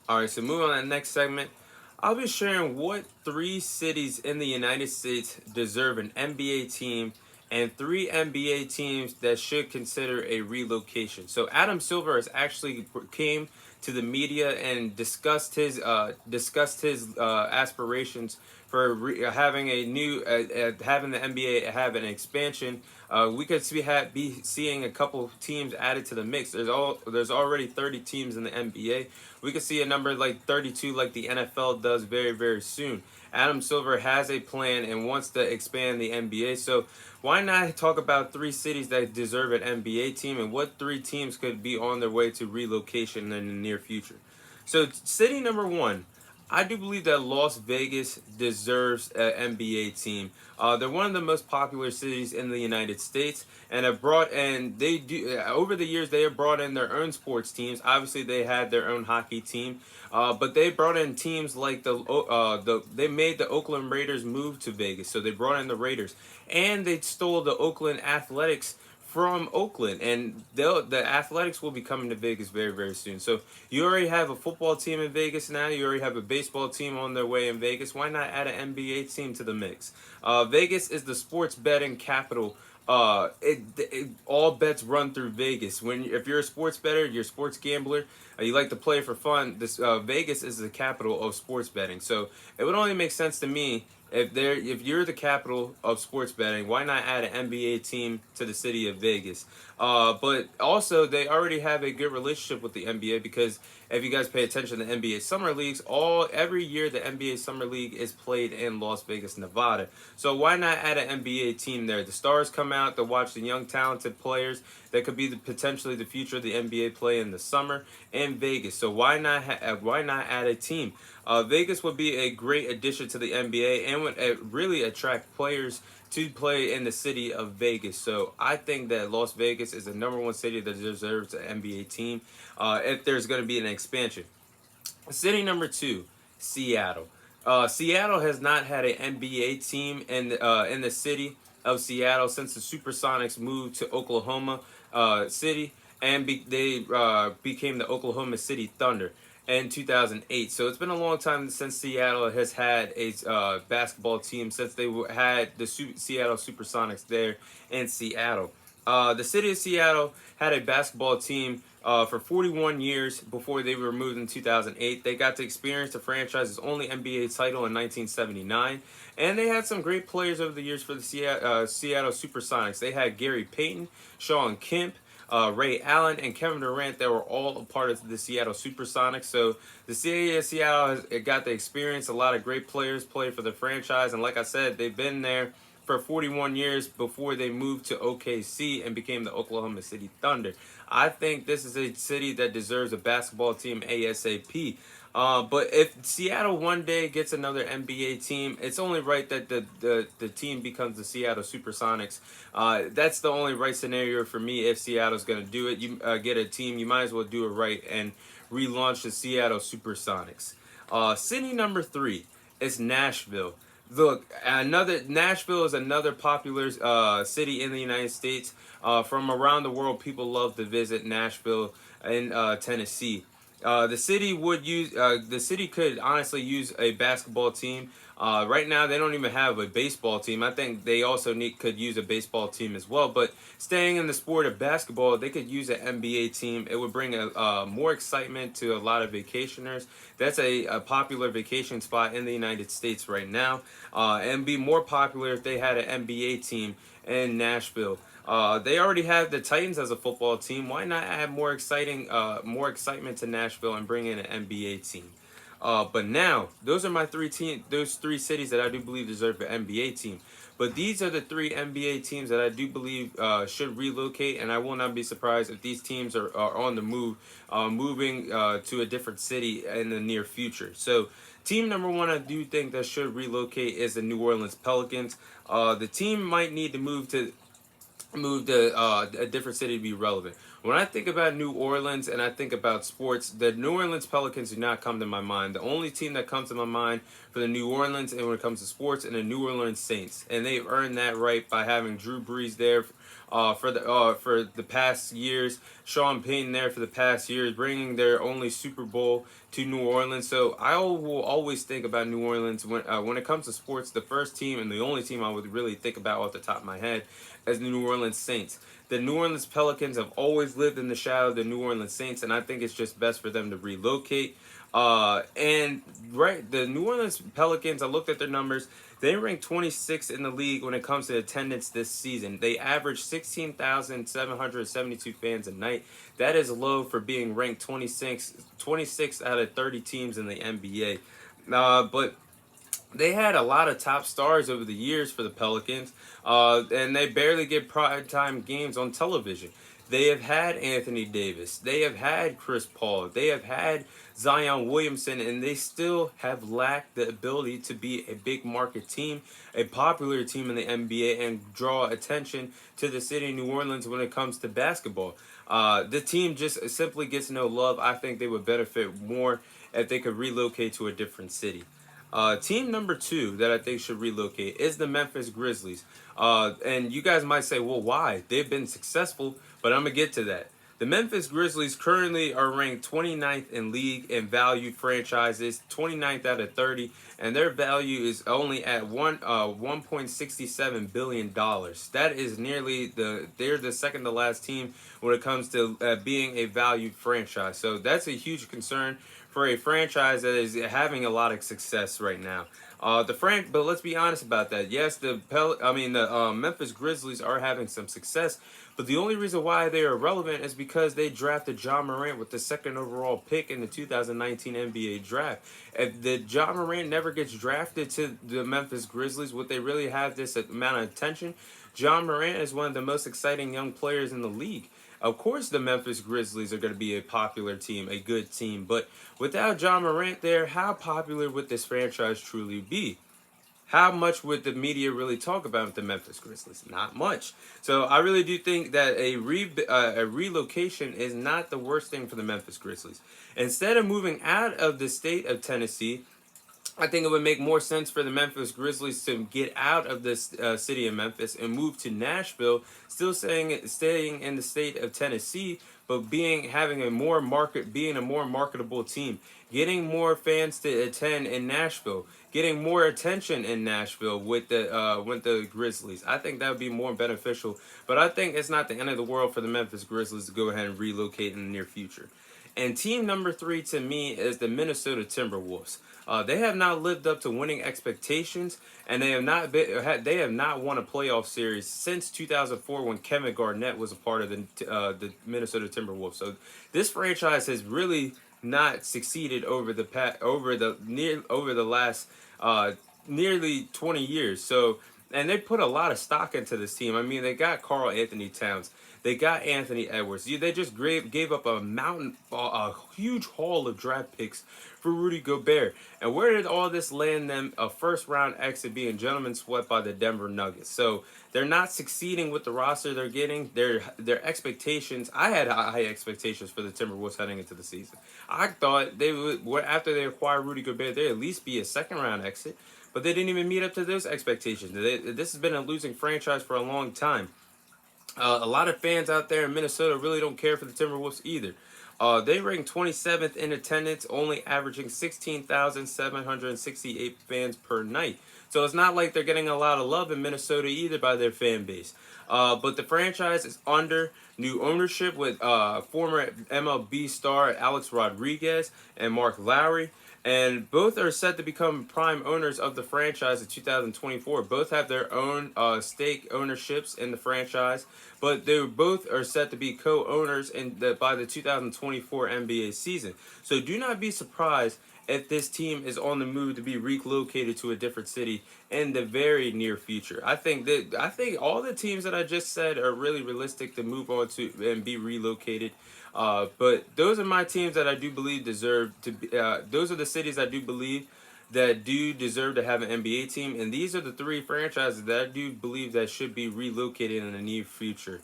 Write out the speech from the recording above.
All right, so moving on to the next segment, I'll be sharing what three cities in the United States deserve an NBA team and three NBA teams that should consider a relocation. So Adam Silver has actually came to the media and discussed his aspirations for having a new having the NBA have an expansion. We could be seeing a couple teams added to the mix. There's already 30 teams in the NBA. We could see a number like 32, like the NFL does, very very soon. Adam Silver has a plan and wants to expand the NBA. So why not talk about three cities that deserve an NBA team and what three teams could be on their way to relocation in the near future? So city number one, I do believe that Las Vegas deserves an NBA team. They're one of the most popular cities in the United States, and they do over the years they have brought in their own sports teams. Obviously, they had their own hockey team, but they brought in teams like they made the Oakland Raiders move to Vegas, so they brought in the Raiders, and they stole the Oakland Athletics from Oakland, and the Athletics will be coming to Vegas very, very soon. So you already have a football team in Vegas now. You already have a baseball team on their way in Vegas. Why not add an NBA team to the mix? Vegas is the sports betting capital. All bets run through Vegas. If you're a sports bettor, you're a sports gambler, you like to play for fun. This Vegas is the capital of sports betting. So it would only make sense to me if you're the capital of sports betting, why not add an NBA team to the city of Vegas? But also, they already have a good relationship with the NBA because if you guys pay attention to the NBA summer leagues, every year the NBA summer league is played in Las Vegas, Nevada. So why not add an NBA team there? The stars come out to watch the young, talented players that could be potentially the future of the NBA play in the summer in Vegas. So why not add a team? Vegas would be a great addition to the NBA and would really attract players to play in the city of Vegas. So I think that Las Vegas is the number one city that deserves an NBA team if there's going to be an expansion. City number two, Seattle. Seattle has not had an NBA team in the city of Seattle since the Supersonics moved to Oklahoma City and they became the Oklahoma City Thunder in 2008. So it's been a long time since Seattle has had a basketball team since they had the Seattle Supersonics there in Seattle. The city of Seattle had a basketball team for 41 years before they were moved in 2008. They got to experience the franchise's only NBA title in 1979. And they had some great players over the years for the Seattle Supersonics. They had Gary Payton, Sean Kemp, Ray Allen, and Kevin Durant that were all a part of the Seattle Supersonics. So the city of Seattle has got to experience a lot of great players play for the franchise. And like I said, they've been there for 41 years before they moved to OKC and became the Oklahoma City Thunder. I think this is a city that deserves a basketball team ASAP. But if Seattle one day gets another NBA team, it's only right that the team becomes the Seattle Supersonics. That's the only right scenario for me if Seattle's going to do it. You get a team, you might as well do it right and relaunch the Seattle Supersonics. City number three is Nashville. Look, Nashville is another popular city in the United States. From around the world, people love to visit Nashville in Tennessee. The city could honestly use a basketball team. Right now, they don't even have a baseball team. I think they also could use a baseball team as well. But staying in the sport of basketball, they could use an NBA team. It would bring more excitement to a lot of vacationers. That's a popular vacation spot in the United States right now, and be more popular if they had an NBA team in Nashville. They already have the Titans as a football team. Why not add more excitement to Nashville and bring in an NBA team? But now, those are my those three cities that I do believe deserve an NBA team. But these are the three NBA teams that I do believe should relocate, and I will not be surprised if these teams are on the move, moving to a different city in the near future. So, team number one, I do think that should relocate is the New Orleans Pelicans. The team might need to move to a different city to be relevant. When I think about New Orleans and I think about sports, the New Orleans Pelicans do not come to my mind. The only team that comes to my mind for the New Orleans and when it comes to sports and the New Orleans Saints. And they've earned that right by having Drew Brees there for the past years. Sean Payton there for the past years, bringing their only Super Bowl to New Orleans. So I will always think about New Orleans when it comes to sports. The first team and the only team I would really think about off the top of my head is the New Orleans Saints. The New Orleans Pelicans have always lived in the shadow of the New Orleans Saints, and I think it's just best for them to relocate. And right, the New Orleans Pelicans, I looked at their numbers. They ranked 26th in the league when it comes to attendance this season. They averaged 16,772 fans a night. That is low for being ranked 26 out of 30 teams in the NBA. But they had a lot of top stars over the years for the Pelicans, and they barely get primetime games on television. They have had Anthony Davis. They have had Chris Paul. They have had Zion Williamson, and they still have lacked the ability to be a big market team, a popular team in the NBA, and draw attention to the city of New Orleans when it comes to basketball. The team just simply gets no love. I think they would benefit more if they could relocate to a different city. Team number 2 that I think should relocate is the Memphis Grizzlies. And you guys might say, well, why? They've been successful, but I'm going to get to that. The Memphis Grizzlies currently are ranked 29th in league in value franchises, 29th out of 30, and their value is only at $1.67 billion. That is they're the second to last team when it comes to being a valued franchise. So that's a huge concern for a franchise that is having a lot of success right now. But let's be honest about that. Yes, the Memphis Grizzlies are having some success, but the only reason why they are relevant is because they drafted Ja Morant with the second overall pick in the 2019 NBA draft. If the Ja Morant never gets drafted to the Memphis Grizzlies, would they really have this amount of attention? Ja Morant is one of the most exciting young players in the league. Of course, the Memphis Grizzlies are going to be a popular team, a good team, but without Ja Morant there, how popular would this franchise truly be? How much would the media really talk about the Memphis Grizzlies? Not much. So I really do think that a relocation is not the worst thing for the Memphis Grizzlies. Instead of moving out of the state of Tennessee, I think it would make more sense for the Memphis Grizzlies to get out of this city of Memphis and move to Nashville, still staying in the state of Tennessee, but being a more marketable team, getting more fans to attend in Nashville, getting more attention in Nashville with the Grizzlies. I think that would be more beneficial. But I think it's not the end of the world for the Memphis Grizzlies to go ahead and relocate in the near future. And team number 3 to me is the Minnesota Timberwolves. They have not lived up to winning expectations, and they have not won a playoff series since 2004 when Kevin Garnett was a part of the Minnesota Timberwolves. So this franchise has really not succeeded over the last nearly 20 years. So, and they put a lot of stock into this team. I mean, they got Karl Anthony Towns. They got Anthony Edwards. They just gave up a huge haul of draft picks for Rudy Gobert. And where did all this land them? A first-round exit being gentlemen swept by the Denver Nuggets. So they're not succeeding with the roster they're getting. Their expectations. I had high expectations for the Timberwolves heading into the season. I thought they would, after they acquired Rudy Gobert, they'd at least be a second-round exit. But they didn't even meet up to those expectations. This has been a losing franchise for a long time. A lot of fans out there in Minnesota really don't care for the Timberwolves either. They rank 27th in attendance, only averaging 16,768 fans per night. So it's not like they're getting a lot of love in Minnesota either by their fan base. But the franchise is under new ownership with former MLB star Alex Rodriguez and Mark Lowry. And both are set to become prime owners of the franchise in 2024. Both have their own stake ownerships in the franchise, but they both are set to be co-owners by the 2024 NBA season. So do not be surprised if this team is on the move to be relocated to a different city in the very near future. I think all the teams that I just said are really realistic to move on to and be relocated. But those are my teams that I do believe deserve to be. Those are the cities I do believe that do deserve to have an NBA team, and these are the 3 franchises that I do believe that should be relocated in the near future.